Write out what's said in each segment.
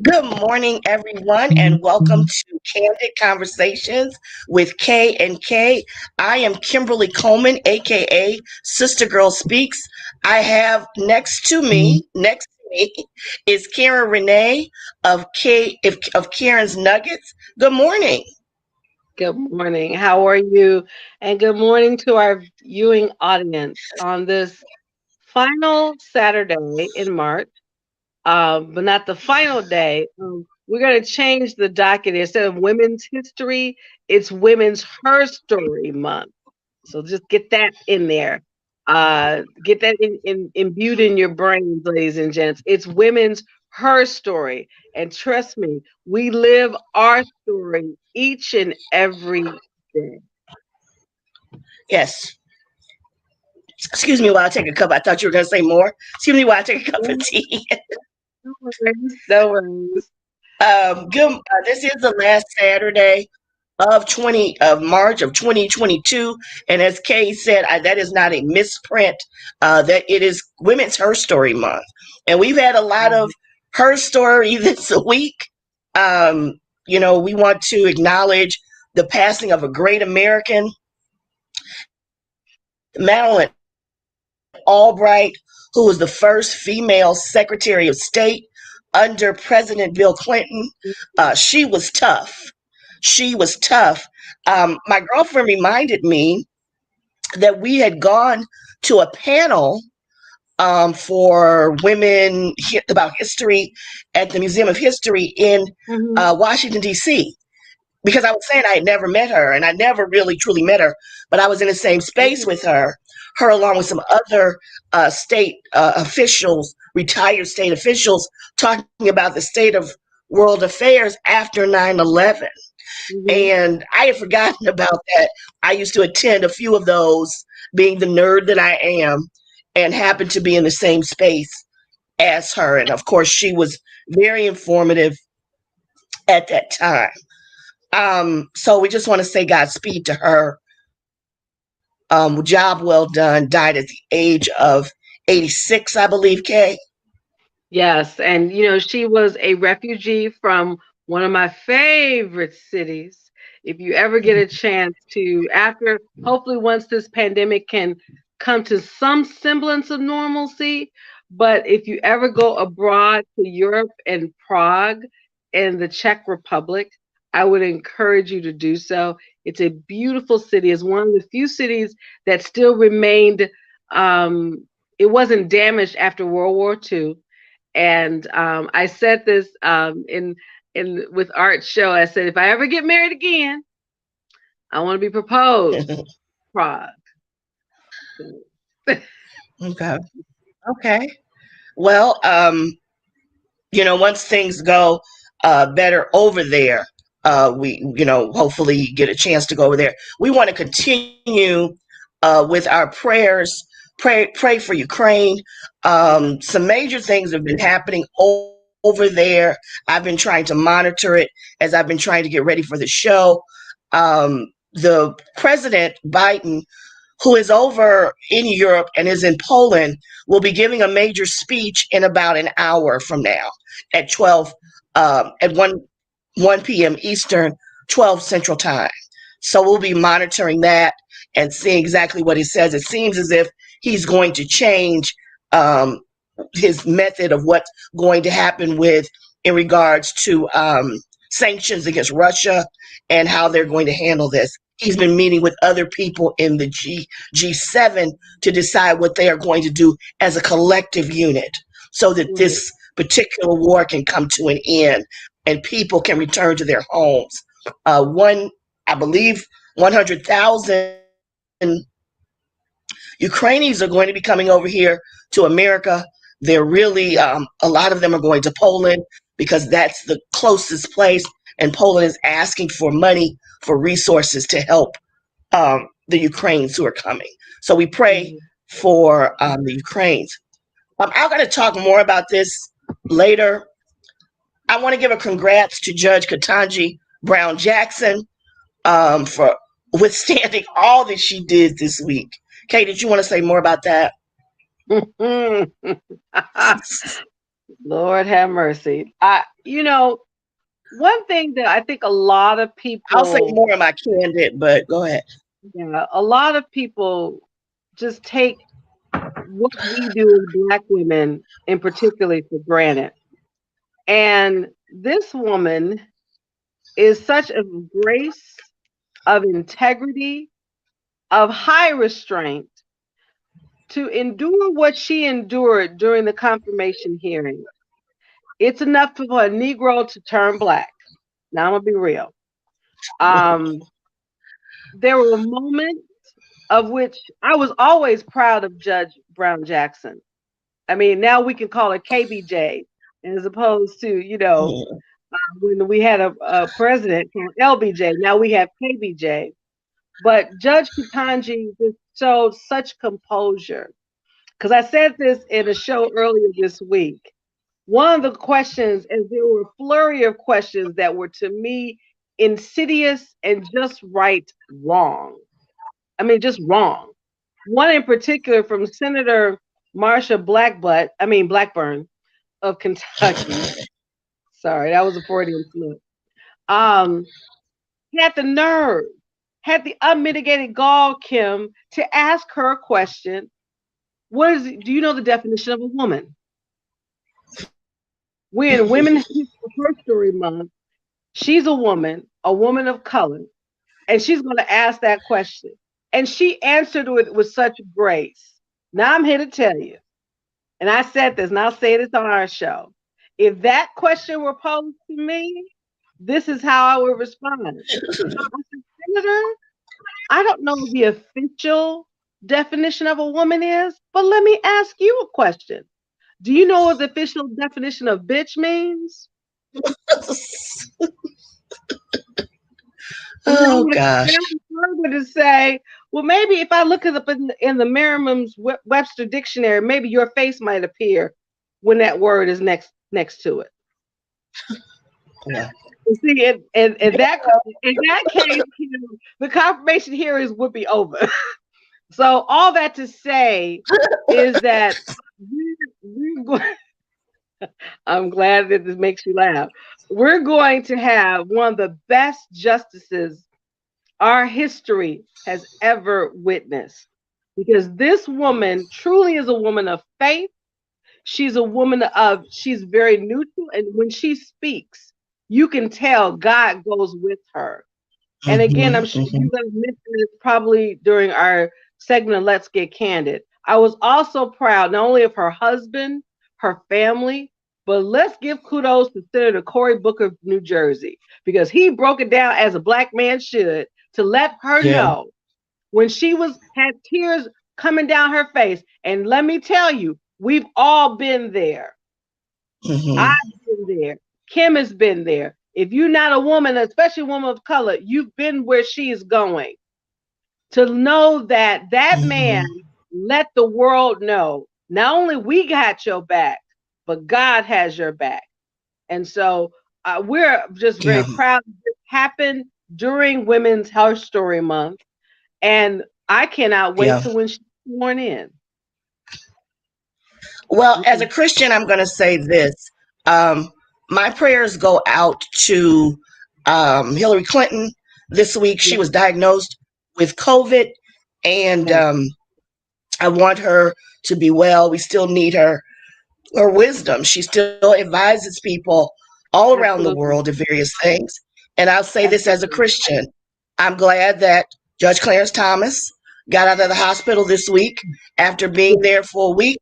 Good morning, everyone, and welcome to Candid Conversations with K and K. I am Kimberly Coleman, aka Sister Girl Speaks. I have next to me is Karen Renee of Karen's Nuggets. Good morning. Good morning. How are you? And good morning to our viewing audience on this final Saturday in March, but not the final day. We're going to change the docket. Instead of Women's History, it's Women's Herstory Month. So just get that in there. Get that imbued in your brains, ladies and gents. It's Women's Her Story. And trust me, we live our story each and every day. Yes. Excuse me while I take a cup. I thought you were going to say more. Excuse me while I take a cup of tea. No worries. No worries. This is the last Saturday of March of 2022, and as Kay said, that is not a misprint. That it is Women's Her Story Month, and we've had a lot of her story this week. Um, we want to acknowledge the passing of a great American, Madeleine Albright, who was the first female Secretary of State under President Bill Clinton. She was tough. She was tough. My girlfriend reminded me that we had gone to a panel for women about history at the Museum of History in Mhm. Washington, D.C. Because I was saying I had never met her, and I never really truly met her, but I was in the same space with her along with some other state officials, retired state officials, talking about the state of world affairs after 9/11. Mhm. And I had forgotten about that. I used to attend a few of those, being the nerd that I am, and happened to be in the same space as her. And of course, she was very informative at that time. So we just want to say Godspeed to her. Job well done. Died at the age of 86, I believe, Kay. Yes, and she was a refugee from one of my favorite cities. If you ever get a chance to, after hopefully once this pandemic can come to some semblance of normalcy, but if you ever go abroad to Europe and Prague and the Czech Republic, I would encourage you to do so. It's a beautiful city. It's one of the few cities that still remained. It wasn't damaged after World War II, and I said this in with Art Show. I said, if I ever get married again, I want to be proposed. Prague. Okay. Okay. Well, once things go better over there, we, hopefully get a chance to go over there. We want to continue with our prayers. Pray for Ukraine. Some major things have been happening over there. I've been trying to monitor it as I've been trying to get ready for the show. The President Biden, who is over in Europe and is in Poland, will be giving a major speech in about an hour from now at 12, at 1 p.m. Eastern, 12 Central Time. So we'll be monitoring that and seeing exactly what he says. It seems as if he's going to change um, his method of what's going to happen with in regards to sanctions against Russia and how they're going to handle this. He's been meeting with other people in the G7 to decide what they are going to do as a collective unit so that Right. this particular war can come to an end and people can return to their homes. I believe, 100,000 Ukrainians are going to be coming over here to America. They're really, a lot of them are going to Poland because that's the closest place, and Poland is asking for money for resources to help the Ukrainians who are coming. So we pray Mhm. for the Ukrainians. I'm going to talk more about this later. I want to give a congrats to Judge Katanji Brown Jackson for withstanding all that she did this week. Kate, did you want to say more about that? Lord have mercy. One thing that I think a lot of I'll say people, more of my candid, but go ahead. a lot of people just take what we do as Black women, in particularly, for granted. And this woman is such a grace of integrity, of high restraint, to endure what she endured during the confirmation hearing. It's enough for a Negro to turn Black. Now I'm gonna be real. Um, there were moments of which I was always proud of Judge Brown Jackson. I mean, now we can call her KBJ, as opposed to, Mhm. when we had a president called LBJ. Now we have KBJ. But Judge Ketanji just showed such composure. Because I said this in a show earlier this week. One of the questions, and there were a flurry of questions that were to me insidious and just right wrong. I mean, just wrong. One in particular from Senator Marsha Blackburn of Kentucky. Sorry, that was a Freudian slip. Um, had the nerve, had the unmitigated gall, Kim, to ask her a question. Do you know the definition of a woman? We're in Women's Herstory Month. She's a woman of color, and she's going to ask that question. And she answered it with such grace. Now I'm here to tell you, and I said this, and I'll say this on our show. If that question were posed to me, this is how I would respond. I said, Senator, I don't know what the official definition of a woman is, but let me ask you a question. Do you know what the official definition of bitch means? And then I Oh went gosh. down further to say, well, maybe if I look it up in the Merriam's Webster dictionary, maybe your face might appear when that word is next to it. Yeah. You see, in that case, the confirmation hearings would be over. So all that to say is that we're going. I'm glad that this makes you laugh. We're going to have one of the best justices our history has ever witnessed. Because this woman truly is a woman of faith. She's very neutral. And when she speaks, you can tell God goes with her. And again, I'm sure Hmm. you're going to mention this probably during our segment of Let's Get Candid. I was also proud not only of her husband, her family, but let's give kudos to Senator Cory Booker of New Jersey because he broke it down as a Black man should to let her Yeah. know when she had tears coming down her face. And let me tell you, we've all been there. I've Hmm. been there. Kim has been there. If you're not a woman, especially a woman of color, you've been where she is going. To know that that man Hmm. let the world know not only we got your back, but God has your back. And so we're just very Yeah. proud this happened during Women's Health Story Month. And I cannot wait Yeah. to when she's sworn in. Well, as a Mm-mm. Christian, I'm going to say this. Um, my prayers go out to Hillary Clinton this week. She Yeah, was diagnosed with COVID, and yeah, I want her to be well. We still need her wisdom. She still advises people all around the absolutely. world of various things. And I'll say this as a Absolutely. Christian. I'm glad that Judge Clarence Thomas got out of the hospital this week after being there for a week.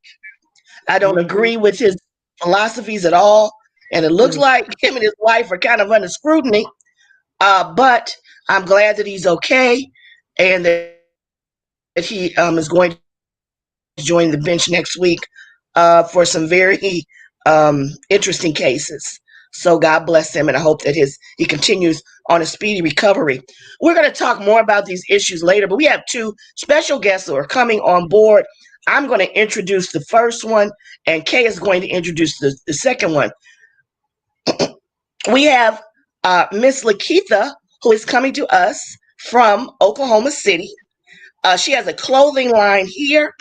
I don't Mm-hmm. agree with his philosophies at all. And it looks Mm. like him and his wife are kind of under scrutiny. But I'm glad that he's okay and that he is going to join the bench next week for some very interesting cases. So God bless him, and I hope that he continues on a speedy recovery. We're going to talk more about these issues later, but we have two special guests who are coming on board. I'm going to introduce the first one, and Kay is going to introduce the second one. We have Miss LeKeytha, who is coming to us from Oklahoma City. She has a clothing line here,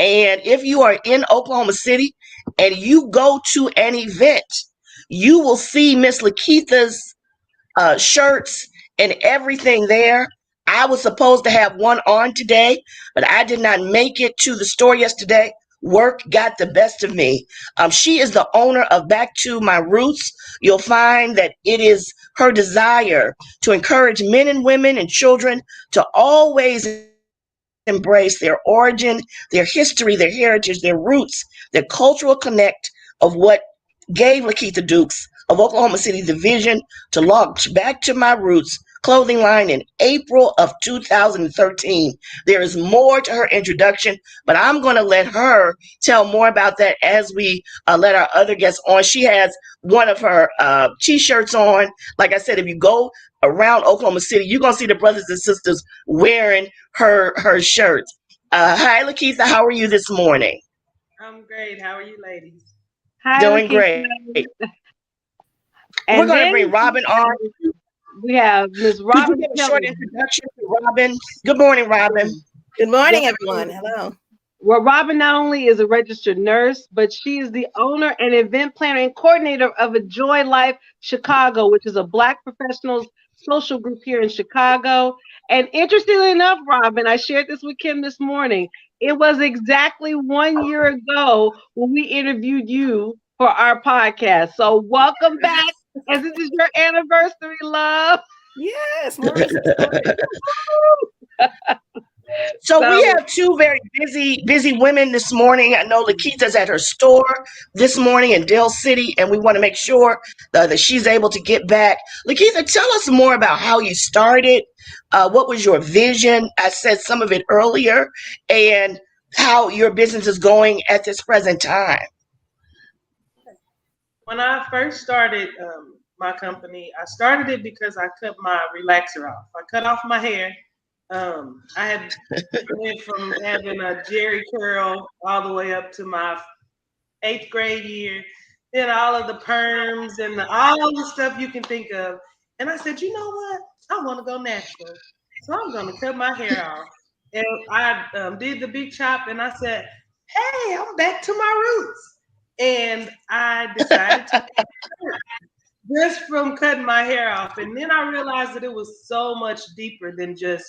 And if you are in Oklahoma City and you go to an event, you will see Miss LeKeytha's shirts and everything there. I was supposed to have one on today, but I did not make it to the store yesterday. Work got the best of me. She is the owner of Back to My Roots. You'll find that it is her desire to encourage men and women and children to always embrace their origin, their history, their heritage, their roots, their cultural connect of what gave LeKeytha Dukes of Oklahoma City the vision to launch Back to My Roots clothing line in April of 2013. There is more to her introduction, but I'm going to let her tell more about that as we let our other guests on. She has one of her t-shirts on. Like I said, if you go around Oklahoma City, you're going to see the brothers and sisters wearing her shirts. Hi, LeKeytha. How are you this morning? I'm great. How are you, ladies? Hi, Doing LeKeytha. great. We're And going to then bring Robin on. we have Miss Could you Robin give a short Tilmon. introduction to Robin? Good morning, Robin. Good morning, everyone. Robin, Hello. well, Robin not only is a registered nurse, but she is the owner and event planner and coordinator of a Joy Life Chicago, which is a Black professionals social group here in Chicago. And interestingly enough, Robin, I shared this with Kim this morning. It was exactly 1 year ago when we interviewed you for our podcast. So welcome back. As this is your anniversary, love. Yes, more story. So we So have two very busy women this morning. I know LeKeytha's at her store this morning in Dale City, and we want to make sure that she's able to get back. LeKeytha, tell us more about how you started. What was your vision? I said some of it earlier, and how your business is going at this present time. When I first started my company, I started it because I cut my relaxer off. I cut off my hair. I had went from having a Jerry curl all the way up to my eighth grade year, then all of the perms and all the stuff you can think of. And I said, you know what? I want to go natural. So I'm going to cut my hair off. And I did the big chop and I said, hey, I'm back to my roots. And I decided to just from cutting my hair off. And then I realized that it was so much deeper than just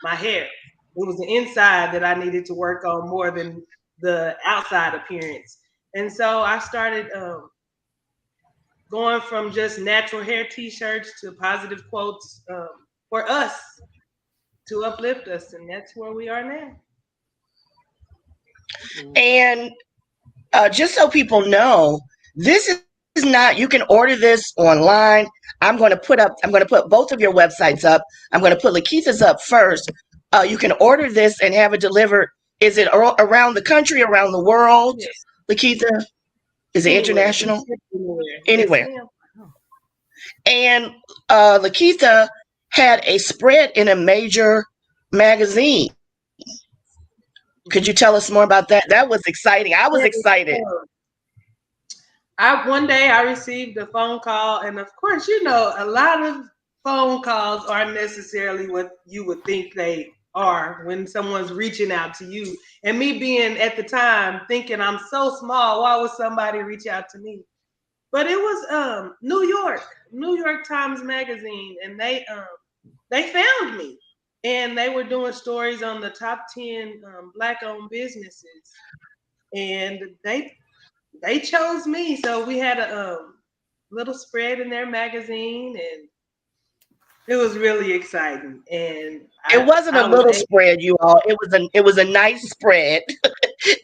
my hair. It was the inside that I needed to work on more than the outside appearance. And so I started going from just natural hair t-shirts to positive quotes for us to uplift us. And that's where we are now. And just so people know, this is not, you can order this online. I'm going to put both of your websites up. I'm going to put LeKeytha's up first. You can order this and have it delivered. Is it around the country, around the world, Yes. LeKeytha? Is it Anywhere. international? Anywhere. Yes, Anywhere. ma'am. And LeKeytha had a spread in a major magazine. Could you tell us more about that? That was exciting. I was excited. I one day I received a phone call, and of course, you know, a lot of phone calls aren't necessarily what you would think they are when someone's reaching out to you. And me being at the time thinking I'm so small, why would somebody reach out to me? But it was New York Times Magazine, and they found me, and they were doing stories on the top 10 Black-owned businesses, and they chose me. So we had a little spread in their magazine, and it was really exciting. And It wasn't a I was little able, spread, you all. It was a nice spread.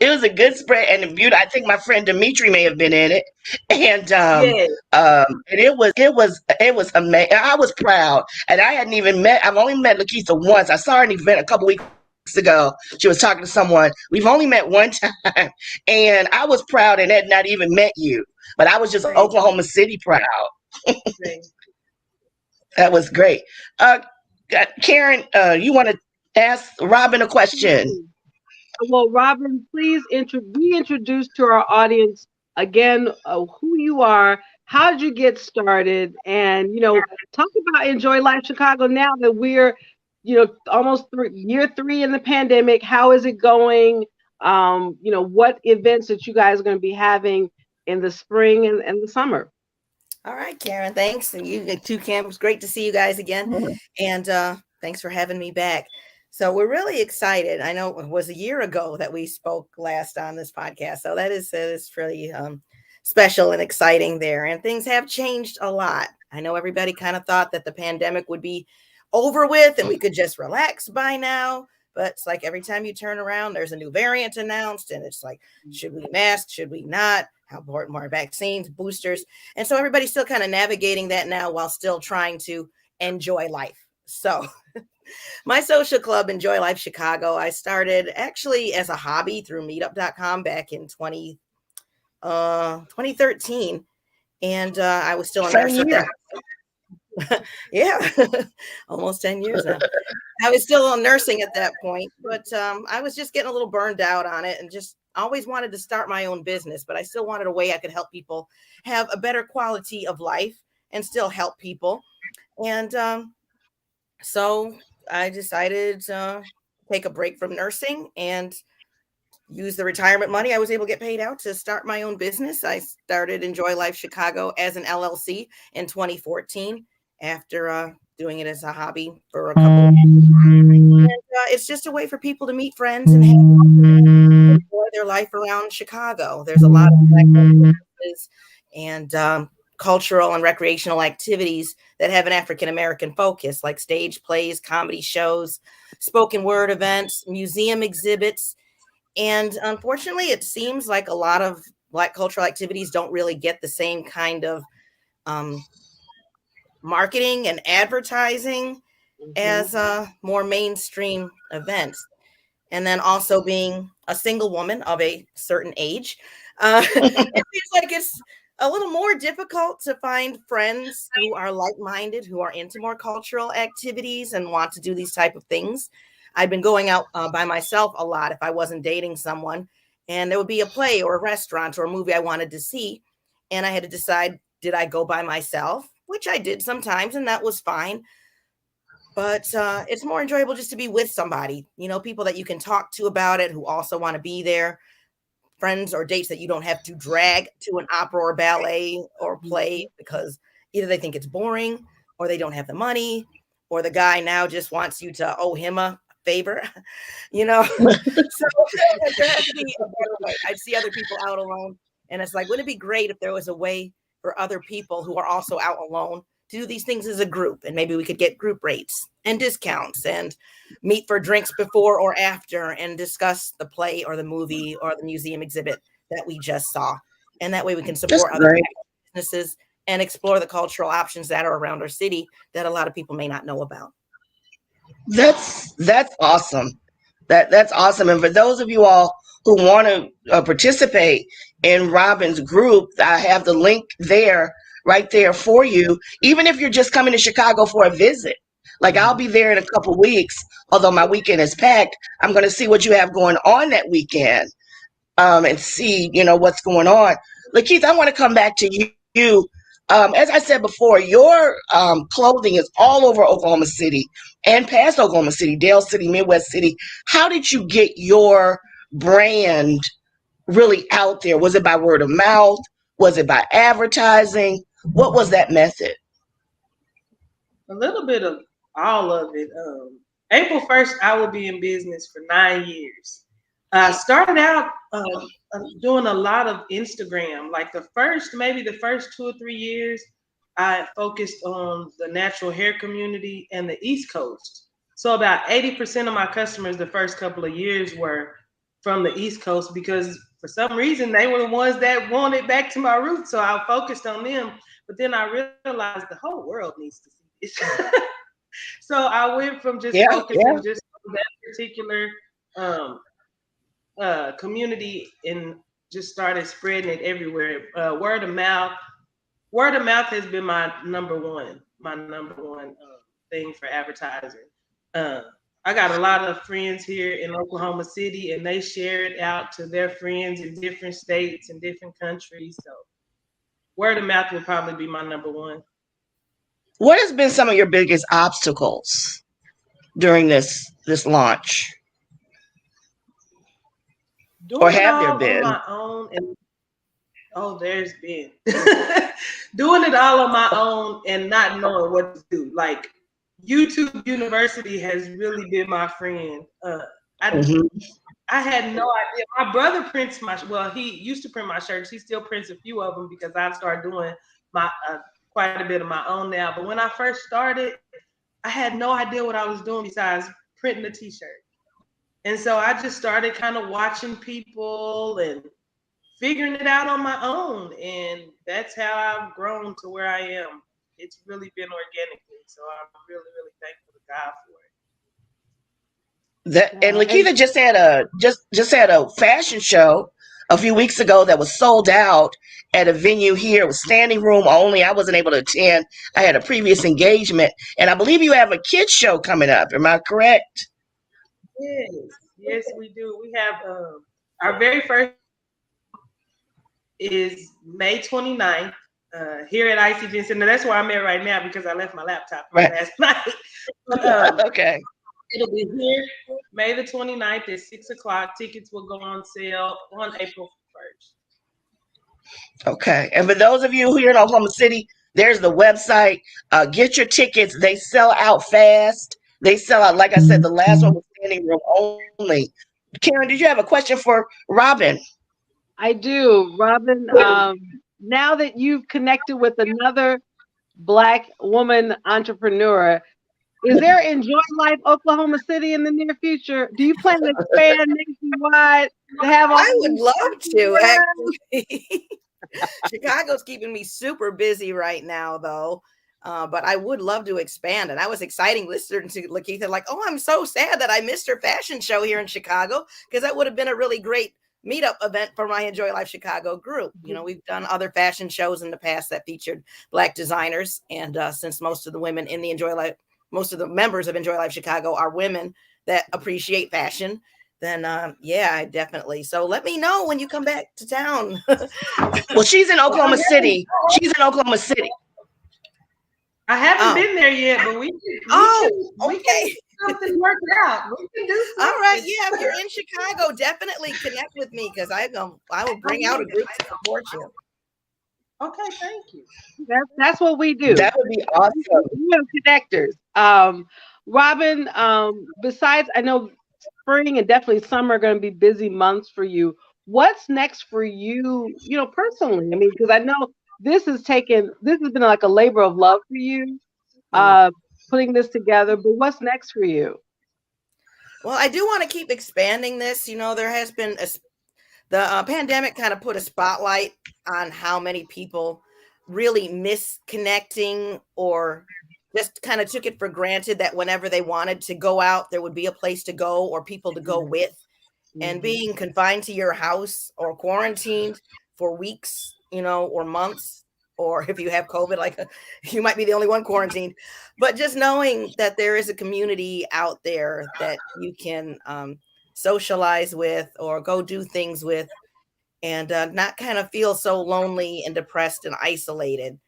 It was a good spread and a beauty. I think my friend Dimitri may have been in it, and yeah, and it was amazing. I was proud, and I hadn't even met. I've only met LeKeytha once. I saw her at an event a couple weeks ago. She was talking to someone. We've only met one time, and I was proud and had not even met you, but I was just thank Oklahoma you, City proud. thank That was great. Uh, Karen, you want to ask Robin a question? absolutely. Well, Robin, please reintroduce to our audience again who you are, how did you get started, and talk about Enjoy Life Chicago now that we're almost year 3 in the pandemic. How is it going? what events that you guys are going to be having in the spring and the summer. All right, Karen. Thanks. And you too, Cam. It's great to see you guys again. And thanks for having me back. So we're really excited. I know it was a year ago that we spoke last on this podcast. So that is really special and exciting there. And things have changed a lot. I know everybody kind of thought that the pandemic would be over with and we could just relax by now. But it's like every time you turn around, there's a new variant announced. And it's like, should we mask? Should we not? How important are vaccines, boosters? And so everybody's still kind of navigating that now while still trying to enjoy life. So my social club, Enjoy Life Chicago, I started actually as a hobby through meetup.com back in 2013. And I was still a nurse at that. Yeah, almost 10 years now. I was still nursing at that point, but I was just getting a little burned out on it and just always wanted to start my own business, but I still wanted a way I could help people have a better quality of life and still help people. And so I decided to take a break from nursing and use the retirement money I was able to get paid out to start my own business. I started Enjoy Life Chicago as an LLC in 2014 after doing it as a hobby for a couple of years. And it's just a way for people to meet friends and enjoy their life around Chicago. There's a lot of Black businesses and cultural and recreational activities that have an African American focus, like stage plays, comedy shows, spoken word events, museum exhibits. And unfortunately, it seems like a lot of Black cultural activities don't really get the same kind of marketing and advertising as more mainstream events. And then also being a single woman of a certain age, it feels like it's a little more difficult to find friends who are like-minded, who are into more cultural activities and want to do these type of things. I've been going out by myself a lot if I wasn't dating someone, and there would be a play or a restaurant or a movie I wanted to see, and I had to decide, did I go by myself, which I did sometimes, and that was fine. But it's more enjoyable just to be with somebody, people that you can talk to about it, who also want to be there, friends or dates that you don't have to drag to an opera or ballet or play because either they think it's boring or they don't have the money or the guy now just wants you to owe him a favor, So there has to be a better way. I see other people out alone and it's like, wouldn't it be great if there was a way for other people who are also out alone to do these things as a group, and maybe we could get group rates and discounts and meet for drinks before or after and discuss the play or the movie or the museum exhibit that we just saw. And that way we can support other businesses and explore the cultural options that are around our city that a lot of people may not know about. That's awesome. That's awesome. And for those of you all who want to participate in Robin's group, I have the link there, right there for you. Even if you're just coming to Chicago for a visit, like I'll be there in a couple weeks. Although my weekend is packed, I'm going to see what you have going on that weekend, and see what's going on. LeKeytha, I want to come back to you. As I said before, your clothing is all over Oklahoma City and past Oklahoma City, Dale City, Midwest City. How did you get your brand really out there? Was it by word of mouth? Was it by advertising? What was that method? A little bit of all of it. April 1st, I will be in business for 9 years. I started out doing a lot of Instagram. Like maybe the first 2 or 3 years, I focused on the natural hair community and the East Coast. So about 80% of my customers the first couple of years were from the East Coast because for some reason they were the ones that wanted back to my roots. So I focused on them. But then I realized the whole world needs to see this. So I went from just focusing just on that particular community and just started spreading it everywhere. Word of mouth. Word of mouth has been my number one thing for advertising. I got a lot of friends here in Oklahoma City, and they share it out to their friends in different states and different countries. So word of mouth will probably be my number one. What has been some of your biggest obstacles during this launch? Or Doing it have there all on been? my own, and oh, there's been doing it all on my own and not knowing what to do. Like YouTube University has really been my friend. I Mhm. I had no idea. My brother prints my well, he used to print my shirts. He still prints a few of them because I've started doing my quite a bit of my own now. But when I first started, I had no idea what I was doing besides printing a t-shirt. And so I just started kind of watching people and figuring it out on my own. And that's how I've grown to where I am. It's really been organically. So I'm really, really thankful to God for it. That and And LeKeytha just had a fashion show a few weeks ago that was sold out at a venue here. It was standing room only. I wasn't able to attend. I had a previous engagement, and I believe you have a kids show coming up. Am I correct? Yes, yes, we do. We have our very first is May 29th here at ICB Center. That's where I'm at right now because I left my laptop Right. last night. But Okay. it'll be here May the 29th at 6 o'clock. Tickets will go on sale on April 1st. Okay. And for those of you here in Oklahoma City, there's the website. Get your tickets. They sell out fast. They sell out. Like I said, the last one was standing room only. Karen, did you have a question for Robin? I do, Robin. Now that you've connected with another Black woman entrepreneur, is there Enjoy Life Oklahoma City in the near future? Do you plan to expand nationwide to have all I would these? love to actually. Chicago's keeping me super busy right now, though. But I would love to expand. And I was exciting listening to LeKeytha, like, oh, I'm so sad that I missed her fashion show here in Chicago because that would have been a really great meetup event for my Enjoy Life Chicago group. You know, we've done other fashion shows in the past that featured Black designers. And since most of the women in the most of the members of Enjoy Life Chicago are women that appreciate fashion, then yeah, definitely. So let me know when you come back to town. Well, she's in Oklahoma City. She's in Oklahoma City. I haven't been there yet, but we okay. can something work it out. We can do something. All right, yeah. If you're in Chicago, definitely connect with me because I will bring out a group to support you. Okay, thank you. That's what we do. That would be awesome. We're connectors. Robin, besides, I know spring and definitely summer are going to be busy months for you. What's next for you, personally? I mean, because I know this has been like a labor of love for you, putting this together, but what's next for you? Well, I do want to keep expanding this. There has been the pandemic kind of put a spotlight on how many people really miss connecting or just kind of took it for granted that whenever they wanted to go out, there would be a place to go or people to go with. And being confined to your house or quarantined for weeks, or months, or if you have COVID, like you might be the only one quarantined, but just knowing that there is a community out there that you can socialize with or go do things with and not kind of feel so lonely and depressed and isolated.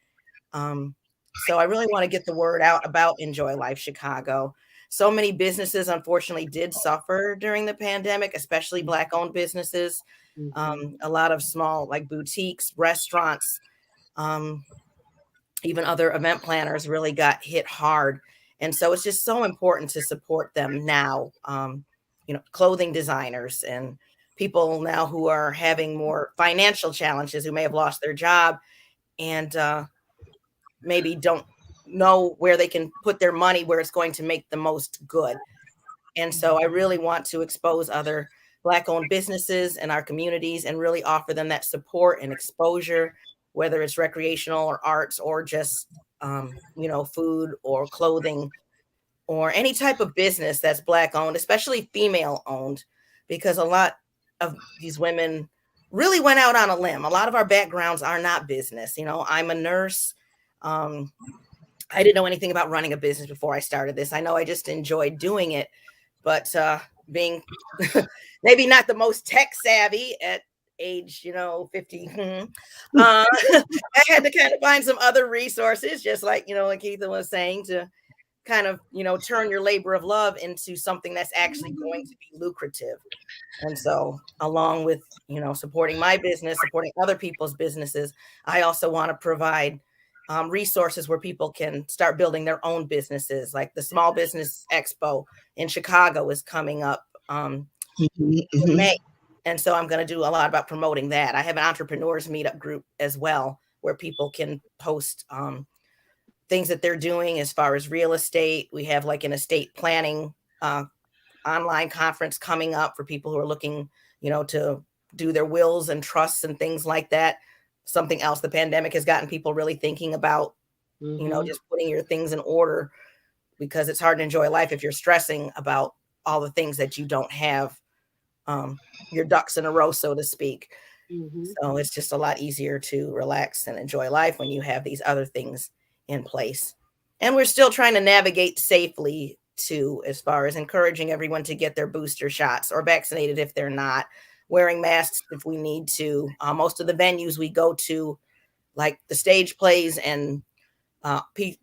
So I really want to get the word out about Enjoy Life Chicago. So many businesses, unfortunately, did suffer during the pandemic, especially Black-owned businesses. A lot of small, like boutiques, restaurants, even other event planners really got hit hard. And so it's just so important to support them now. Clothing designers and people now who are having more financial challenges, who may have lost their job and maybe don't know where they can put their money, where it's going to make the most good. And so I really want to expose other Black-owned businesses in our communities and really offer them that support and exposure, whether it's recreational or arts or just, food or clothing or any type of business that's Black-owned, especially female-owned, because a lot of these women really went out on a limb. A lot of our backgrounds are not business. I'm a nurse. I didn't know anything about running a business before I started this. I know I just enjoyed doing it, but being maybe not the most tech savvy at age, 50, I had to kind of find some other resources, just like, LeKeytha was saying, to kind of, turn your labor of love into something that's actually going to be lucrative. And so along with, supporting my business, supporting other people's businesses, I also want to provide resources where people can start building their own businesses. Like the Small Business Expo in Chicago is coming up in May. And so I'm going to do a lot about promoting that. I have an entrepreneurs meetup group as well, where people can post things that they're doing as far as real estate. We have like an estate planning online conference coming up for people who are looking, to do their wills and trusts and things like that. Something else the pandemic has gotten people really thinking about, just putting your things in order, because it's hard to enjoy life if you're stressing about all the things that you don't have your ducks in a row, so to speak. So it's just a lot easier to relax and enjoy life when you have these other things in place. And we're still trying to navigate safely too, as far as encouraging everyone to get their booster shots or vaccinated if they're not, wearing masks if we need to. Most of the venues we go to, like the stage plays and venues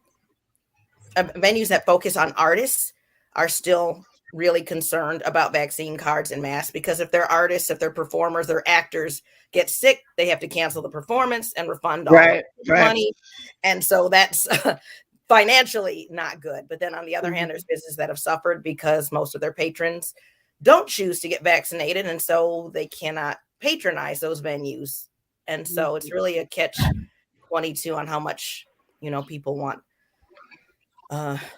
that focus on artists, are still really concerned about vaccine cards and masks, because if their artists, if their performers, their actors get sick, they have to cancel the performance and refund all the money. And so that's financially not good. But then on the other hand, there's businesses that have suffered because most of their patrons don't choose to get vaccinated, and so they cannot patronize those venues. And so it's really a catch-22 on how much, people want,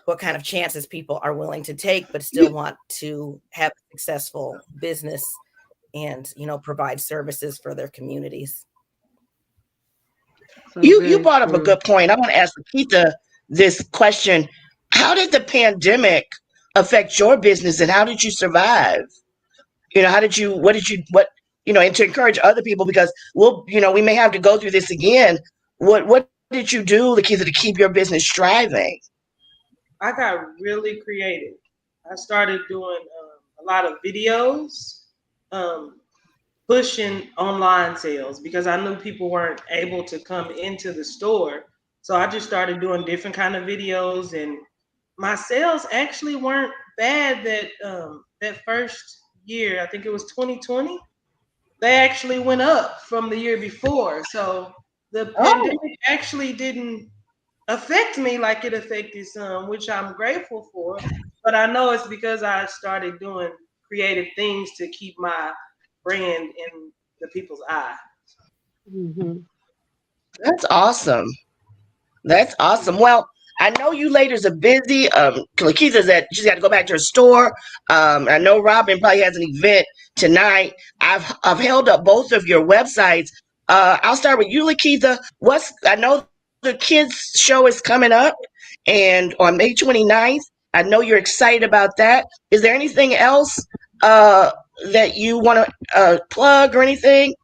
what kind of chances people are willing to take, but still want to have a successful business and, provide services for their communities. You brought up a good point. I want to ask LeKeytha this question. How did the pandemic affect your business, and how did you survive? And to encourage other people, because we may have to go through this again. What did you do, LeKeytha, to keep your business thriving? I got really creative. I started doing a lot of videos, pushing online sales, because I knew people weren't able to come into the store. So I just started doing different kind of videos, and my sales actually weren't bad that first year. I think it was 2020. They actually went up from the year before. So the pandemic actually didn't affect me like it affected some, which I'm grateful for. But I know it's because I started doing creative things to keep my brand in the people's eye. That's awesome. That's awesome. Well, I know you ladies are busy. LeKeytha's she's got to go back to her store. I know Robin probably has an event tonight. I've held up both of your websites. I'll start with you, LeKeytha. I know the kids show is coming up, and on May 29th. I know you're excited about that. Is there anything else that you want to plug or anything?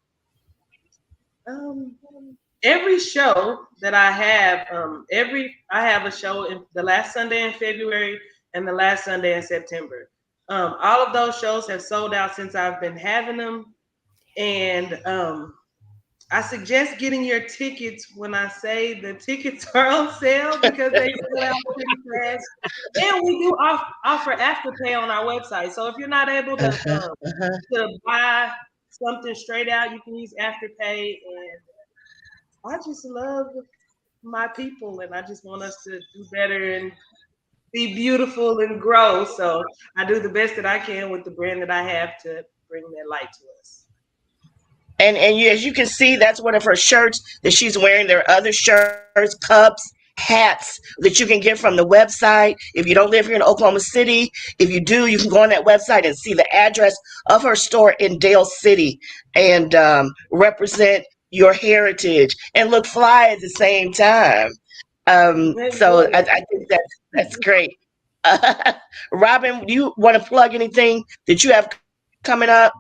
Every show that I have, I have a show in the last Sunday in February and the last Sunday in September. All of those shows have sold out since I've been having them, and I suggest getting your tickets when I say the tickets are on sale, because they sell out pretty fast. And we do offer afterpay on our website. So if you're not able to buy something straight out, you can use afterpay. And I just love my people, and I just want us to do better and be beautiful and grow. So I do the best that I can with the brand that I have to bring that light to us. And as you can see, that's one of her shirts that she's wearing. There are other shirts, cups, hats that you can get from the website. If you don't live here in Oklahoma City, if you do, you can go on that website and see the address of her store in Dale City, and represent your heritage and look fly at the same time. So I think that's great. Robin, do you want to plug anything that you have coming up?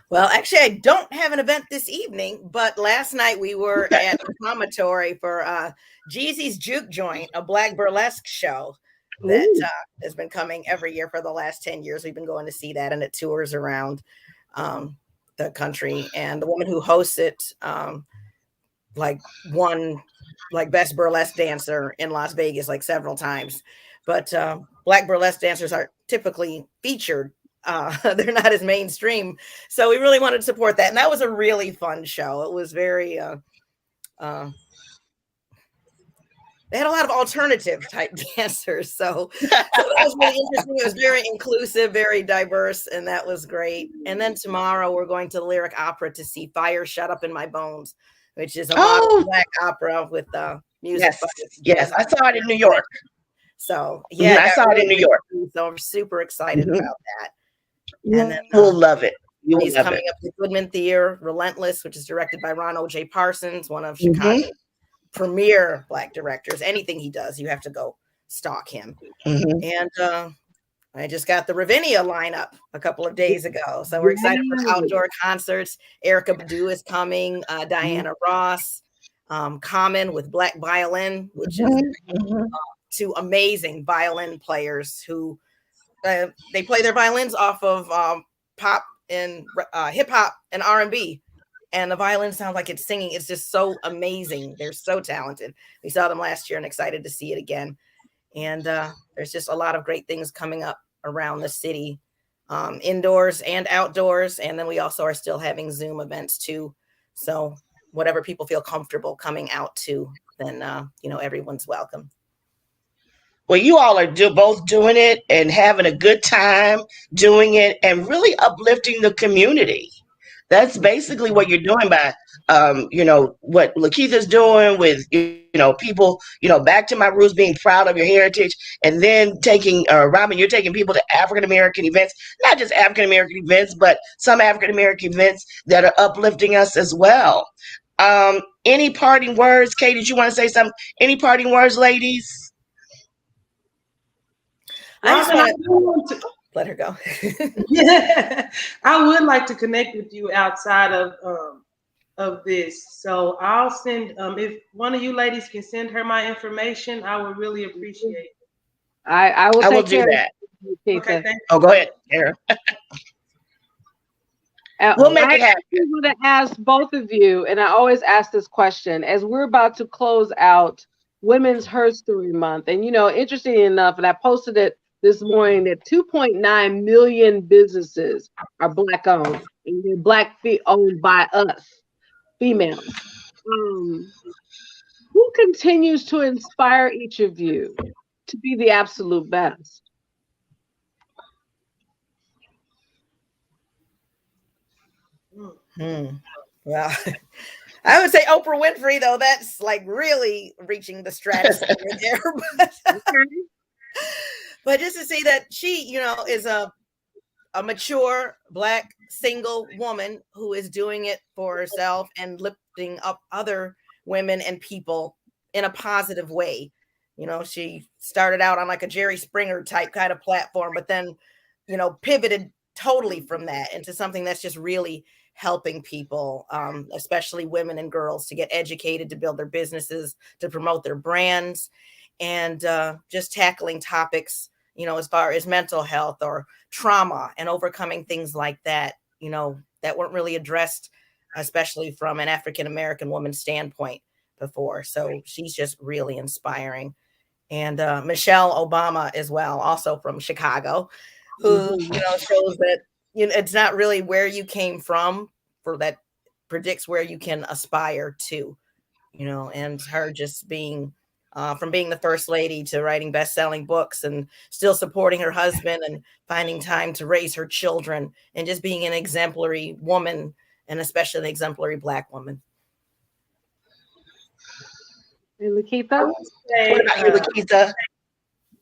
Well, actually, I don't have an event this evening, but last night we were at the Promontory for Jeezy's Juke Joint, a Black burlesque show that has been coming every year for the last 10 years. We've been going to see that, and it tours around the country. And the woman who hosts it, won best burlesque dancer in Las Vegas several times. but Black burlesque dancers are typically featured. They're not as mainstream, so we really wanted to support that, and that was a really fun show. It was very they had a lot of alternative type dancers. So that was really interesting. It was very inclusive, very diverse, and that was great. And then tomorrow we're going to the Lyric Opera to see Fire Shut Up in My Bones, which is a modern Black opera with music. Yes, I saw it in New York. So yeah, I saw it in New York. So I'm super excited about that. And then we'll love it. He's coming up with Goodman Theater, Relentless, which is directed by Ron O.J. Parsons, one of Chicago's premier Black directors. Anything he does, you have to go stalk him. And I just got the Ravinia lineup a couple of days ago, so we're excited for outdoor concerts. Erykah Badu is coming, Diana Ross, Common with Black Violin, which is two amazing violin players who they play their violins off of pop and hip hop and R&B. And the violin sounds like it's singing. It's just so amazing. They're so talented. We saw them last year and excited to see it again. And there's just a lot of great things coming up around the city, indoors and outdoors. And then we also are still having Zoom events too. So whatever people feel comfortable coming out to, then, everyone's welcome. Well, you all are both doing it and having a good time doing it and really uplifting the community. That's basically what you're doing by, what LeKeytha's doing with, people, back to my roots, being proud of your heritage, and then taking, Robin, you're taking people to African-American events, not just African-American events, but some African-American events that are uplifting us as well. Any parting words? Kay, did you want to say something? Any parting words, ladies? I just want to let her go. Yeah, I would like to connect with you outside of this. So I'll send if one of you ladies can send her my information, I would really appreciate it. I will do that. Okay, go ahead, Kara. We'll make it happen. I want to ask both of you, and I always ask this question as we're about to close out Women's Herstory Month. And interesting enough, and I posted it this morning, that 2.9 million businesses are Black owned, and they're Black owned by us, females. Who continues to inspire each of you to be the absolute best? Well, I would say Oprah Winfrey, though. That's like really reaching the stratosphere there. But just to see that she, is a mature Black single woman who is doing it for herself and lifting up other women and people in a positive way. She started out on like a Jerry Springer type kind of platform, but then, pivoted totally from that into something that's just really helping people, especially women and girls, to get educated, to build their businesses, to promote their brands, and just tackling topics, as far as mental health or trauma and overcoming things like that, that weren't really addressed, especially from an African-American woman's standpoint before. So she's just really inspiring. And Michelle Obama as well, also from Chicago, who, shows that, it's not really where you came from that predicts where you can aspire to, and her just being from being the first lady to writing best-selling books and still supporting her husband and finding time to raise her children and just being an exemplary woman, and especially an exemplary Black woman. And LeKeytha? What about you, LeKeytha?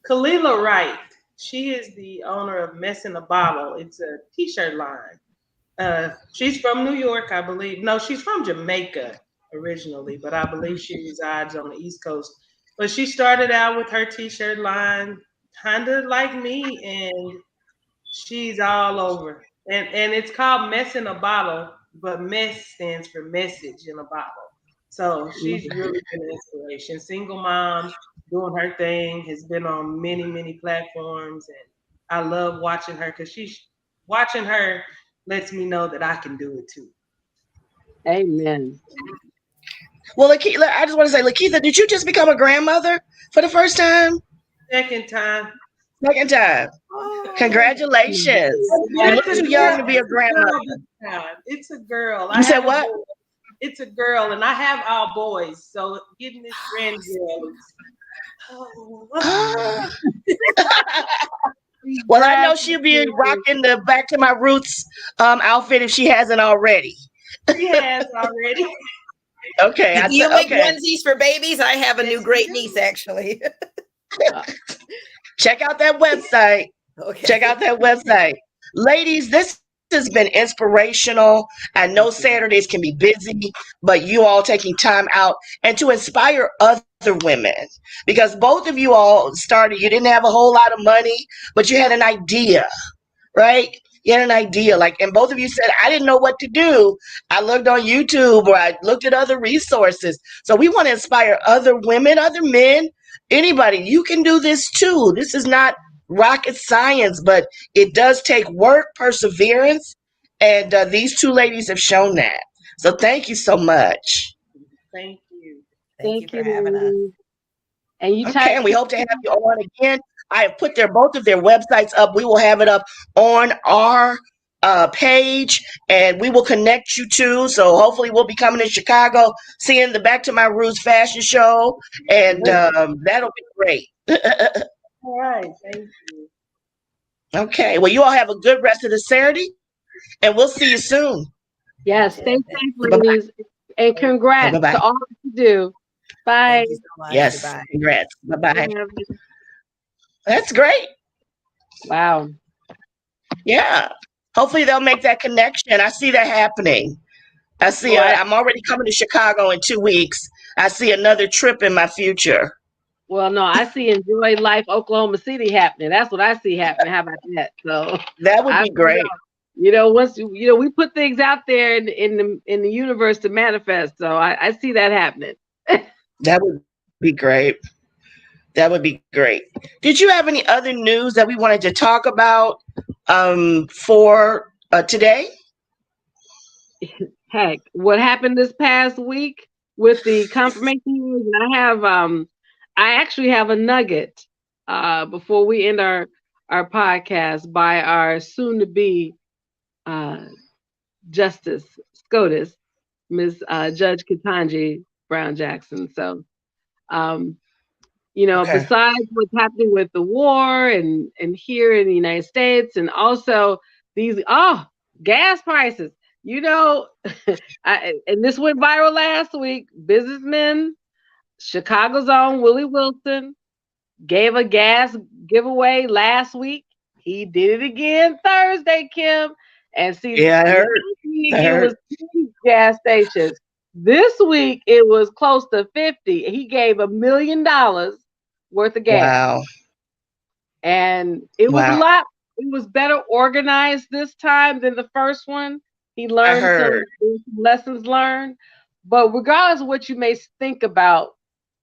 Kalila Wright. She is the owner of Mess in a Bottle. It's a t-shirt line. She's from New York, I believe. No, she's from Jamaica originally, but I believe she resides on the East Coast. But she started out with her t-shirt line, kind of like me, and she's all over. And it's called Mess in a Bottle, but mess stands for message in a bottle. So she's really been an inspiration. Single mom, doing her thing, has been on many, many platforms. And I love watching her because watching her lets me know that I can do it too. Amen. Well, LeKeytha, I just want to say, LeKeytha, did you just become a grandmother for the first time? Second time. Second time. Oh, Congratulations. But You it's look a too girl. young to be a It's a girl grandmother. this time. It's a girl. I You said have a what? boy. It's a girl, and I have all boys. So getting this grandgirl is. Oh. Ah. Well, I know Congrats. she'll be rocking the Back to My Roots outfit if she hasn't already. She has already. Okay, do you make okay. onesies for babies? I have a Yes, new great you niece, do. actually. Uh, Check out that website. Check Okay. out that website. Ladies, this has been inspirational. I know Thank you. Saturdays can be busy, but you all taking time out and to inspire other women because both of you all started, you didn't have a whole lot of money, but you had an idea, right? You had an idea. Like, and both of you said, I didn't know what to do. I looked on YouTube or I looked at other resources. So we want to inspire other women, other men, anybody. You can do this too. This is not rocket science, but it does take work, perseverance. And these two ladies have shown that. So thank you so much. Thank you. Thank you Thank for having us. you. And you Okay, type and we hope to have you on again. I have put both of their websites up. We will have it up on our page, and we will connect you too. So hopefully, we'll be coming to Chicago, seeing the Back to My Roots fashion show, and that'll be great. All right. Thank you. Okay, well, you all have a good rest of the Saturday, and we'll see you soon. yes, Yeah, stay safe, Bye ladies. And Thank bye. Bye congrats to bye. all that you do. Bye. thank you so much. Yes, Goodbye. congrats. Bye bye. Yeah. That's great. Wow. Yeah. Hopefully, they'll make that connection. I see that happening. I see. Well, I'm already coming to Chicago in 2 weeks. I see another trip in my future. no, I see Enjoy Life Oklahoma City happening. That's what I see happening. How about that? So That would I, be great. once we put things out there in the universe to manifest. So I see that happening. That would be great. That would be great. Did you have any other news that we wanted to talk about for today? Heck, what happened this past week with the confirmation hearings? And I actually have a nugget before we end our podcast by our soon to be uh, Justice SCOTUS, Ms. Judge Ketanji Brown Jackson. So, um, Okay. besides what's happening with the war and here in the United States, and also these gas prices, you know, and this went viral last week. Businessmen, Chicago's own Willie Wilson gave a gas giveaway last week. He did it again Thursday, Kim. And see, Yeah, I last heard. week I it heard. was 20 gas stations. This week it was close to 50. He gave $1 million worth of gas. Wow. And it was a Wow. lot. It was better organized this time than the first one. He I learned heard. some lessons learned. But regardless of what you may think about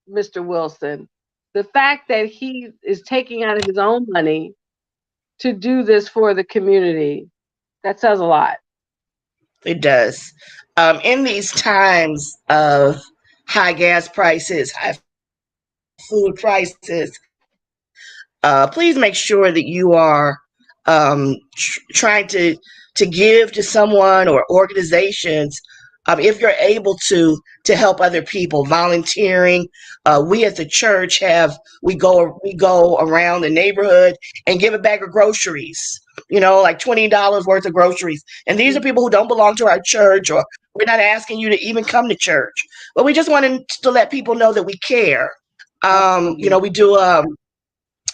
Mr. Wilson, the fact that he is taking out of his own money to do this for the community, that says a lot. It does. In these times of high gas prices, high food prices, please make sure that you are trying to give to someone or organizations if you're able to help other people volunteering. We at the church we go around the neighborhood and give a bag of groceries, like $20 worth of groceries, and these are people who don't belong to our church, or we're not asking you to even come to church, but we just wanted to let people know that we care. Absolutely. We do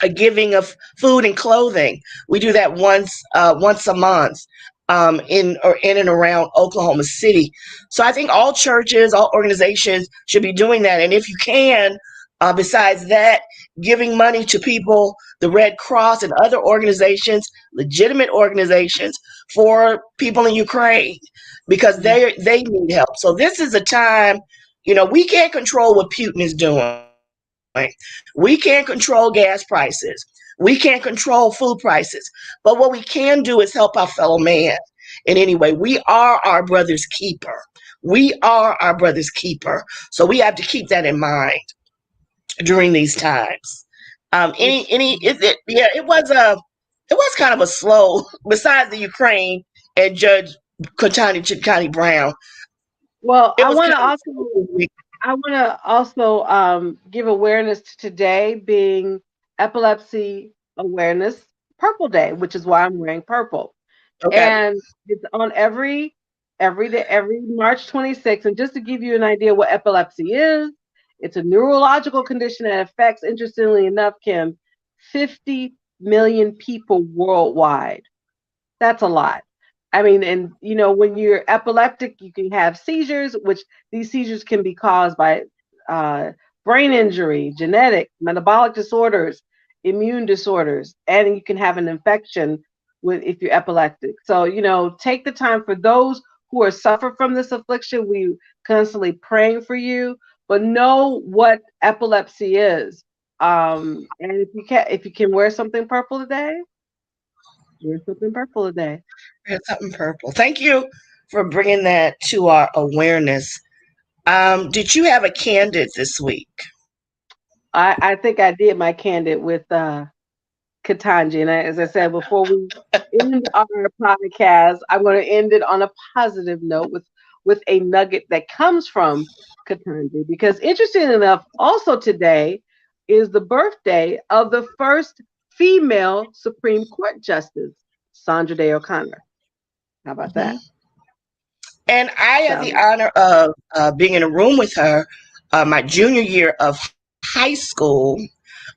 a giving of food and clothing. We do that once a month in and around Oklahoma City. So I think all churches, all organizations should be doing that. And if you can, besides that, giving money to people, the Red Cross and other organizations, legitimate organizations for people in Ukraine, because they need help. So this is a time, we can't control what Putin is doing. We can't control gas prices. We can't control food prices. But what we can do is help our fellow man in any way. We are our brother's keeper. We are our brother's keeper. So we have to keep that in mind during these times. Which It was kind of a slow. Besides the Ukraine and Judge Chitani Brown, well, it was kind of a slow week. I want to also give awareness to today being Epilepsy Awareness Purple Day, which is why I'm wearing purple. Okay. And it's on every day, every March 26th. And just to give you an idea what epilepsy is, it's a neurological condition that affects, interestingly enough, Kim, 50 million people worldwide. That's a lot. I mean, and when you're epileptic, you can have seizures, which these seizures can be caused by uh, brain injury, genetic, metabolic disorders, immune disorders, and you can have an infection with if you're epileptic. So, take the time for those who are suffer from this affliction. We constantly praying for you, but know what epilepsy is. And if you can wear something purple today, wear something purple today. There's something purple. Thank you for bringing that to our awareness. Did you have a candid this week? I think I did my candid with Katanji, and as I said before, we end our podcast. I'm going to end it on a positive note with a nugget that comes from Katanji, because interesting enough, also today is the birthday of the first female Supreme Court Justice, Sandra Day O'Connor. How about that? Mhm. And I had the So, honor of being in a room with her my junior year of high school.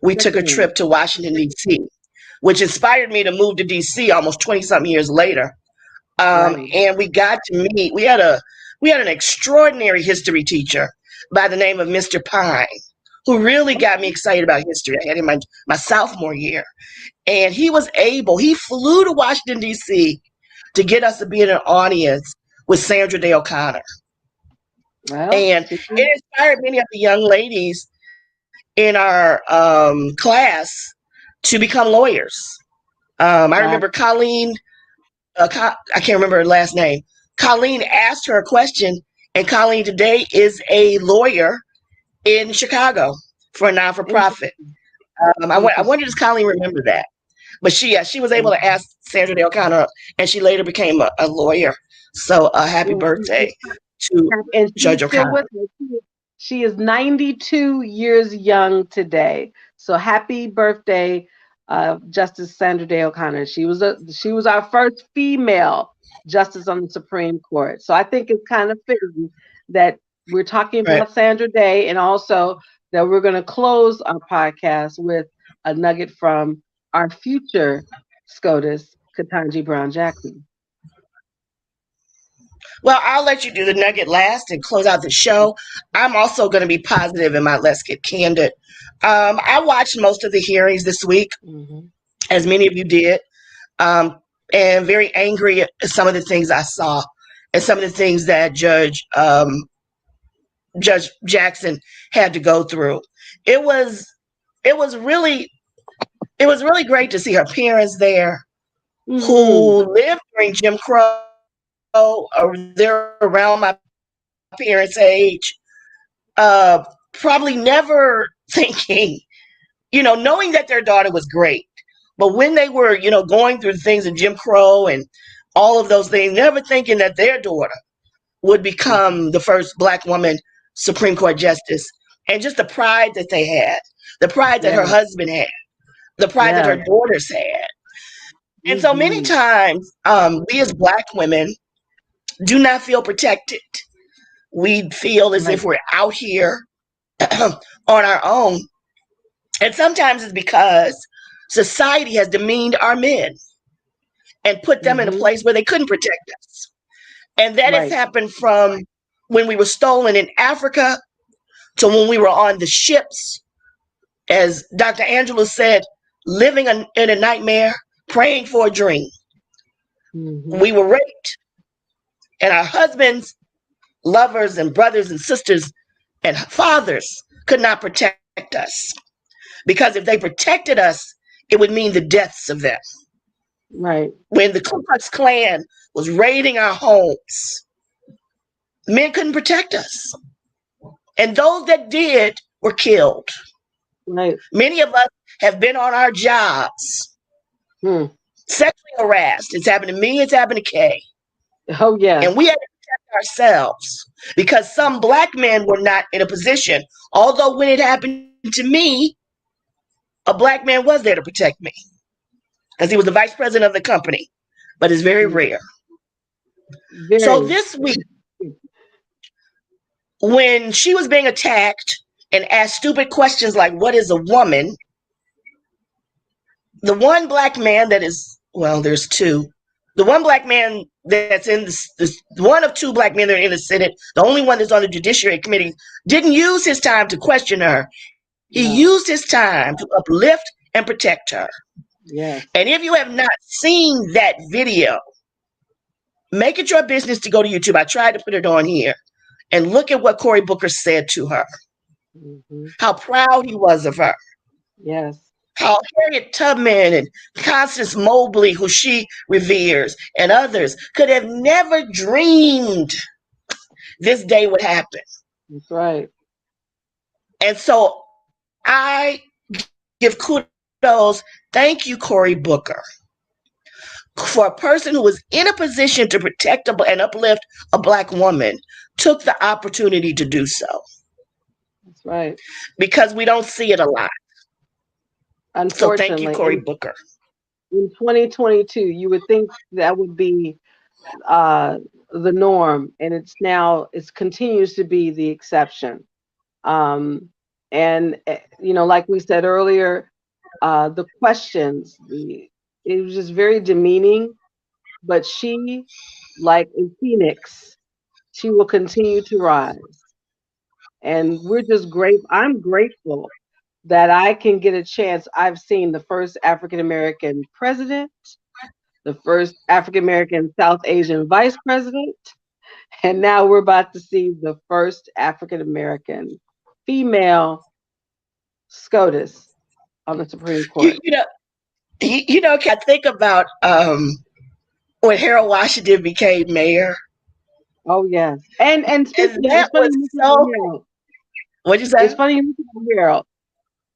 We took a excellent. trip to Washington, D.C., which inspired me to move to D.C. almost 20 something years later. Right. And we got to meet, we had an extraordinary history teacher by the name of Mr. Pine, who really got me excited about history. I had him my sophomore year. And he flew to Washington, D.C. to get us to be in an audience with Sandra Day O'Connor. Well, And it inspired many of the young ladies in our class to become lawyers. I wow. remember Colleen, I can't remember her last name. Colleen asked her a question, and Colleen today is a lawyer in Chicago for a non for profit. Interesting. I wonder does Colleen remember that? But she was able to ask Sandra Day O'Connor, and she later became a lawyer. So happy Well, birthday to and she's Judge still O'Connor. with us. She is 92 years young today. So happy birthday, Justice Sandra Day O'Connor. She was our first female justice on the Supreme Court. So I think it's kind of fitting that we're talking Right. about Sandra Day, and also that we're going to close our podcast with a nugget from our future SCOTUS, Ketanji Brown Jackson. Well, I'll let you do the nugget last and close out the show. I'm also going to be positive in my Let's Get Candid. I watched most of the hearings this week, Mm-hmm. as many of you did, and very angry at some of the things I saw and some of the things that Judge Jackson had to go through. It was it was really it was really great to see her parents there Mm-hmm. who lived during Jim Crow, or they're around my parents' age, uh, probably never thinking, knowing that their daughter was great. But when they were, going through things in Jim Crow and all of those things, never thinking that their daughter would become the first Black woman Supreme Court justice. And just the pride that they had, the pride that Yeah. her husband had, the pride that Yeah. her daughters had. And so many Mm-hmm. times, we as Black women do not feel protected. We feel as Right. if we're out here on our own. And sometimes it's because society has demeaned our men and put them in a Mm-hmm. place where they couldn't protect us. And that has Right. happened from when we were stolen in Africa to when we were on the ships, as Dr. Angela said, living in a nightmare, praying for a dream. Mm-hmm. We were raped, and our husbands, lovers, and brothers and sisters and fathers could not protect us. Because if they protected us, it would mean the deaths of them. Right. When the Ku Klux Klan was raiding our homes, men couldn't protect us. And those that did were killed. Right. Many of us have been on our jobs Hmm. sexually harassed. It's happened to me, it's happened to Kay. Oh yes. And we had to protect ourselves because some black men were not in a position. Although when it happened to me, a black man was there to protect me because he was the vice president of the company. But it's very Hmm. rare. So Very. this week, when she was being attacked and asked stupid questions like, "What is a woman?" The one black man that is, well, there's two. The one black man that's in this one of two black men that are in the Senate, the only one that's on the Judiciary Committee, didn't use his time to question her. He used No. his time to uplift and protect her. Yes. And if you have not seen that video, make it your business to go to YouTube. I tried to put it on here and look at what Cory Booker said to her, Hmm. how proud he was of her, Yes. how Harriet Tubman and Constance Mobley, who she reveres, and others could have never dreamed this day would happen. That's right. And so I give kudos. Thank you, Cory Booker, for a person who was in a position to protect and uplift a black woman, took the opportunity to do so That's right. because we don't see it a lot. So thank you, Unfortunately, Cory Booker. in 2022, you would think that would be uh, the norm, and it continues to be the exception. Um, and like we said earlier, the questions, it was just very demeaning. But she, like a phoenix, she will continue to rise. And we're just great. I'm grateful that I can get a chance. I've seen the first African American president, the first African American South Asian vice president, and now we're about to see the first African American female SCOTUS on the Supreme You, Court. you know, can I think about when Harold Washington became mayor, Oh yes, and and speaking, that it's funny was you mentioned so. Harold. What'd you It's say? funny you mentioned Harold.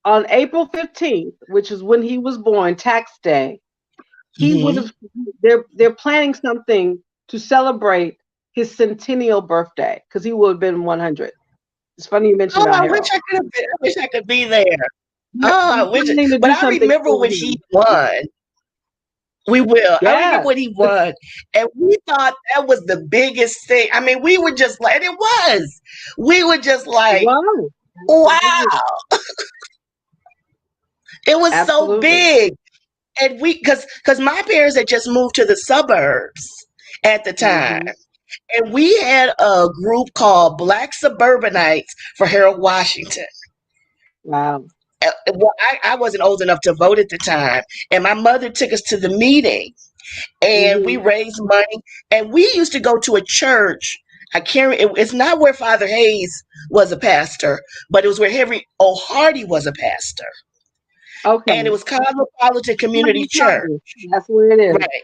On April 15th, which is when he was born, tax day, he would Hmm. have. They're planning something to celebrate his centennial birthday because he would have been 100. It's funny you mentioned Oh, about I wish Harold. I could have been. I wish I could be there. Oh, I We're wish. planning to But do I something remember for when he him. won. We will. I remember Yes, when he won, and we thought that was the biggest thing. I mean, we were just like, and it was. We were just like, wow, wow, absolutely, it was so absolutely. big. And we, because my parents had just moved to the suburbs at the time, Hmm. and we had a group called Black Suburbanites for Harold Washington. Wow. Well, I wasn't old enough to vote at the time, and my mother took us to the meeting, and we Hmm. raised money, and we used to go to a church. I can't. It's not where Father Hayes was a pastor, but it was where Henry O'Hardy was a pastor, and it Okay. was Cosmopolitan Community Church, That's where it is. right?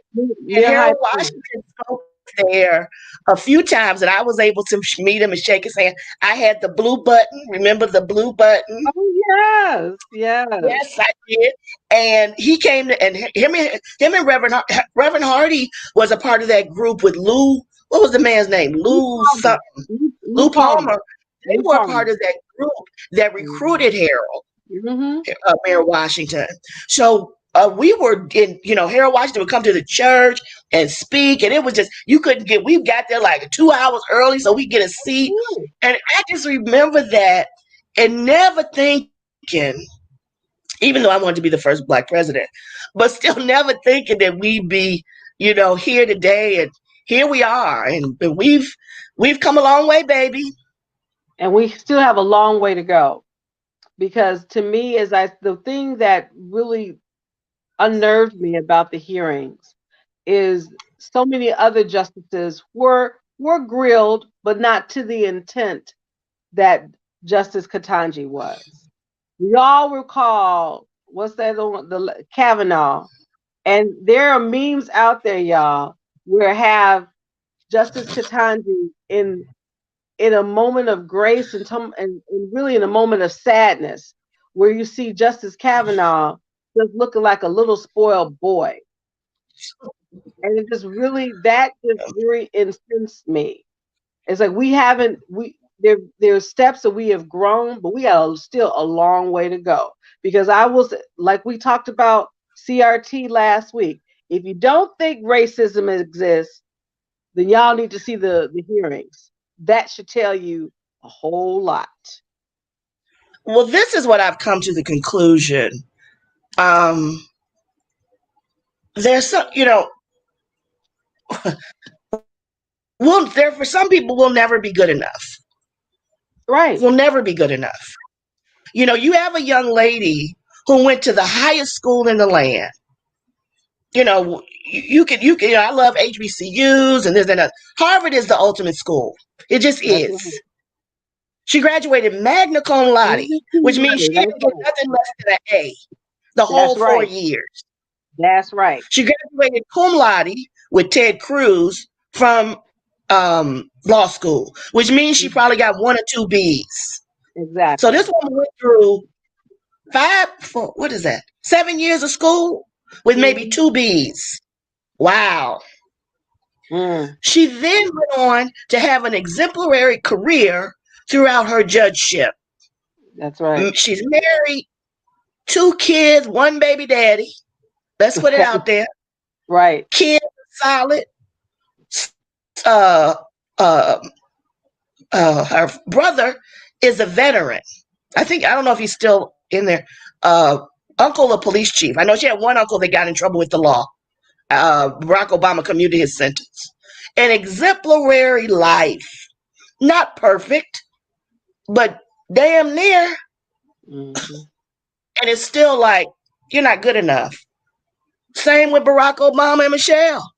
And Near High Harold Point. Washington spoke there a few times, and I was able to meet him and shake his hand. I had the blue button. Remember the blue button? Oh yes, yes. Yes, I did. And he came to, and him and Reverend Hardy was a part of that group with Lou. What was the man's name? Lou Lou Palmer. something. Lou Lou Palmer. Palmer. They Lou were a Palmer. part of that group that recruited Harold, Mm-hmm. Mayor Washington. So we were in, Harold Washington would come to the church and speak, and it was just you couldn't get. We got there like 2 hours early so we get a seat, and I just remember that and never thinking, even though I wanted to be the first black president, but still never thinking that we'd be, here today, and here we are, and we've come a long way, baby. And we still have a long way to go because to me, the thing that really unnerved me about the hearings is so many other justices were grilled, but not to the intent that Justice Katanji was. We all recall what's that one, the Kavanaugh, and there are memes out there, y'all, where have Justice Katanji in a moment of grace and really in a moment of sadness, where you see Justice Kavanaugh just looking like a little spoiled boy. And it just really, that just very incensed me. It's like there's steps that we have grown, but we got still a long way to go. Because I was, like we talked about CRT last week, if you don't think racism exists, then y'all need to see the hearings. That should tell you a whole lot. Well, this is what I've come to the conclusion. There's some, for some people, we'll never be good enough. Right. We'll never be good enough. You have a young lady who went to the highest school in the land. You can, I love HBCUs and this and that. Harvard is the ultimate school. It just is. Right. She graduated magna cum laude, which means she didn't get nothing less than an A the whole 4 years. That's right. She graduated cum laude with Ted Cruz from law school, which means she probably got 1 or 2 B's. Exactly. So this woman went through 7 years of school with maybe 2 B's. Wow. She then went on to have an exemplary career throughout her judgeship. That's right. She's married, 2 kids, 1 baby daddy. Let's put it out there. Right. Kids are solid. Her brother is a veteran. I don't know if he's still in there. Uncle, a police chief. I know she had one uncle that got in trouble with the law. Barack Obama commuted his sentence. An exemplary life. Not perfect, but damn near. Mm-hmm. And it's still like, you're not good enough. Same with Barack Obama and Michelle.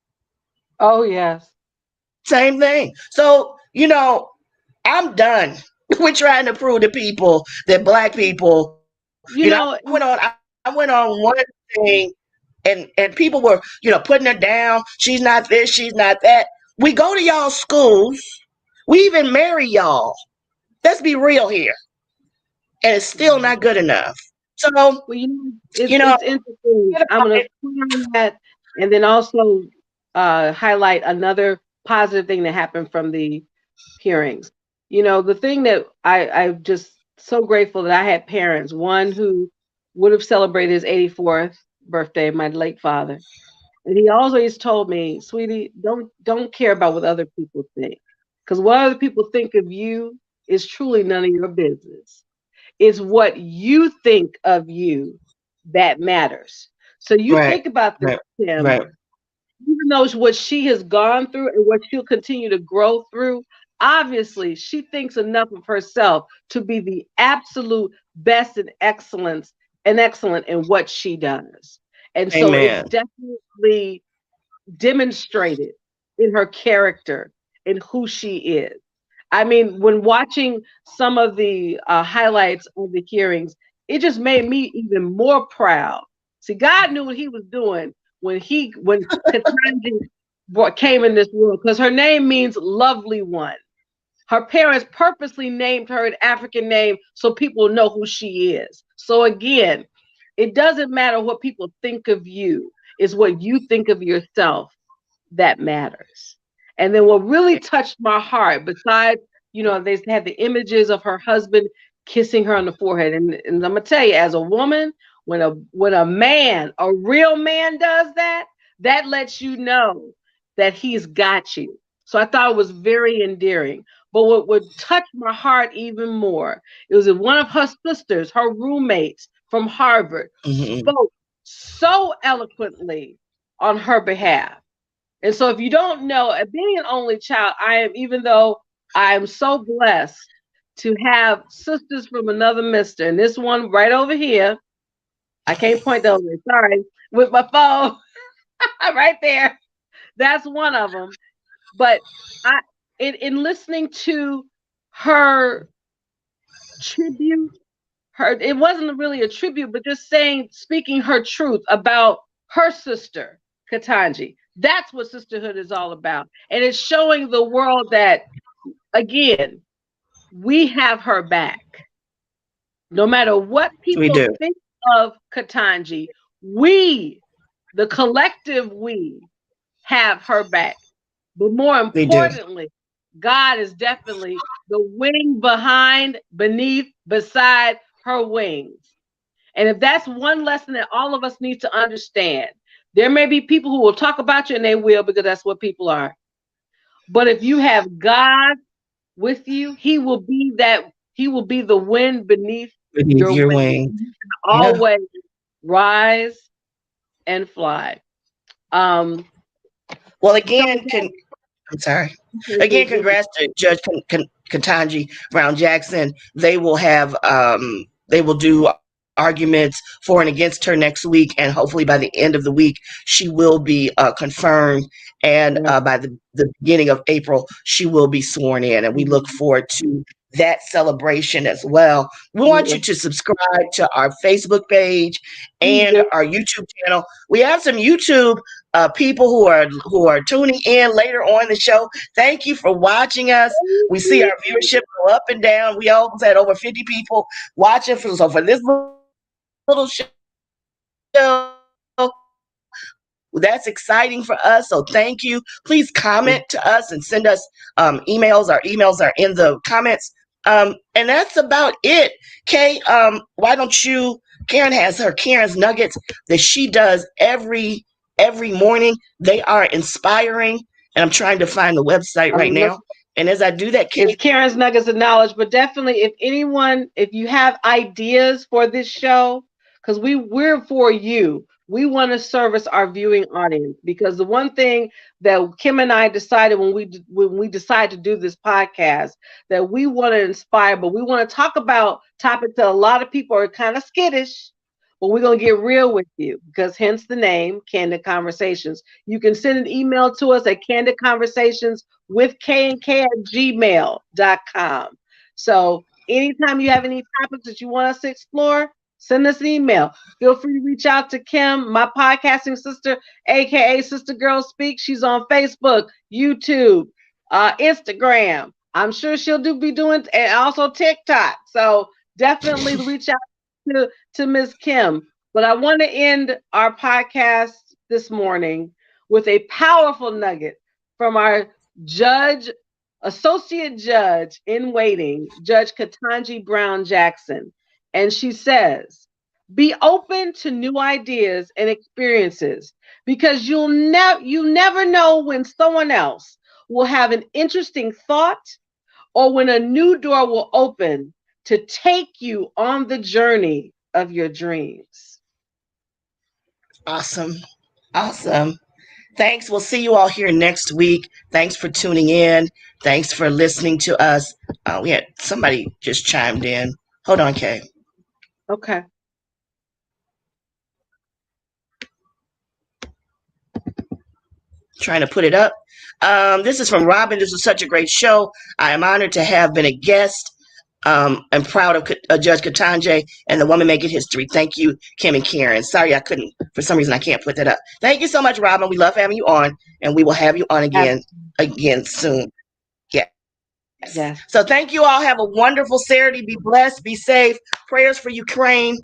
Oh, yes. Same thing. So, I'm done with trying to prove to people that Black people, I went on one thing and people were, putting her down. She's not this, she's not that. We go to y'all schools. We even marry y'all. Let's be real here. And it's still not good enough. So, it's interesting. I'm going to put on that and then also highlight another positive thing that happened from the hearings. The thing that I'm just so grateful that I had parents, one who would have celebrated his 84th birthday, my late father. And he always told me, sweetie, don't care about what other people think. Because what other people think of you is truly none of your business. It's what you think of you that matters. So you think about this, Tim. Right. Even though what she has gone through and what she'll continue to grow through, obviously she thinks enough of herself to be the absolute best and excellent in what she does. And so it's definitely demonstrated in her character and who she is. I mean, when watching some of the highlights of the hearings, it just made me even more proud. See, God knew what he was doing when Ketanji came in this world, because her name means lovely one. Her parents purposely named her an African name so people know who she is. So again, it doesn't matter what people think of you. It's what you think of yourself that matters. And then what really touched my heart, besides, they had the images of her husband kissing her on the forehead. And I'm going to tell you, as a woman, when a man, a real man does that, that lets you know that he's got you. So I thought it was very endearing. But what would touch my heart even more, it was that one of her sisters, her roommates from Harvard, spoke so eloquently on her behalf. And so if you don't know, being an only child, even though I am so blessed to have sisters from another mister, and this one right over here, I can't point over there, sorry, with my phone right there. That's one of them. But in listening to her tribute, it wasn't really a tribute, but just speaking her truth about her sister, Ketanji. That's what sisterhood is all about. And it's showing the world that, again, we have her back. No matter what We people do. think of Katanji, we, the collective we, have her back. But more We do. importantly, God is definitely the wing behind, beneath, beside her wings. And if that's one lesson that all of us need to understand, there may be people who will talk about you, and they will, because that's what people are. But if you have God with you, he will be the wind beneath Beneath your your wings. wing. You can Yeah. always rise and fly. Um, Well, so again, I'm sorry. Again, that, congrats to Judge Katanji Brown Jackson. They will do arguments for and against her next week, and hopefully by the end of the week she will be confirmed, and yeah, by the beginning of April she will be sworn in, and we look forward to that celebration as well. We want yeah, you to subscribe to our Facebook page please and do. our YouTube channel. We have some YouTube people who are tuning in later on the show. Thank you for watching us. We see our viewership go up and down. We almost had over 50 people watching. For this little show, that's exciting for us. So thank you. Please comment to us and send us emails. Our emails are in the comments. And that's about it. Kay, why don't you? Karen has Karen's Nuggets that she does every morning. They are inspiring, and I'm trying to find the website right now. Let's And as I do that, Kay, It's Karen's Nuggets of Knowledge, but definitely if you have ideas for this show, because we're for you. We want to service our viewing audience, because the one thing that Kim and I decided when we decided to do this podcast, that we want to inspire, but we want to talk about topics that a lot of people are kind of skittish. But we're gonna get real with you, because hence the name Candid Conversations. You can send an email to us at Candid Conversations with K&K at gmail.com. So anytime you have any topics that you want us to explore, send us an email. Feel free to reach out to Kim, my podcasting sister, aka Sister Girl Speak. She's on Facebook, YouTube, Instagram. I'm sure she'll be doing, and also TikTok. So definitely reach out to Miss Kim. But I want to end our podcast this morning with a powerful nugget from our associate judge in waiting, Judge Katanji Brown Jackson. And she says, be open to new ideas and experiences, because you never know when someone else will have an interesting thought, or when a new door will open to take you on the journey of your dreams. awesome. Awesome. Thanks. We'll see you all here next week. Thanks for tuning in. Thanks for listening to us. We had somebody just chimed in. Hold on, Kay. Okay. Trying to put it up. This is from Robin. This was such a great show. I am honored to have been a guest. I'm proud of Judge Katanje and the woman making history. Thank you, Kim and Karen. Sorry I couldn't. For some reason, I can't put that up. Thank you so much, Robin. We love having you on, and we will have you on again soon. Yes. Yes. So thank you all. Have a wonderful Saturday. Be blessed. Be safe. Prayers for Ukraine.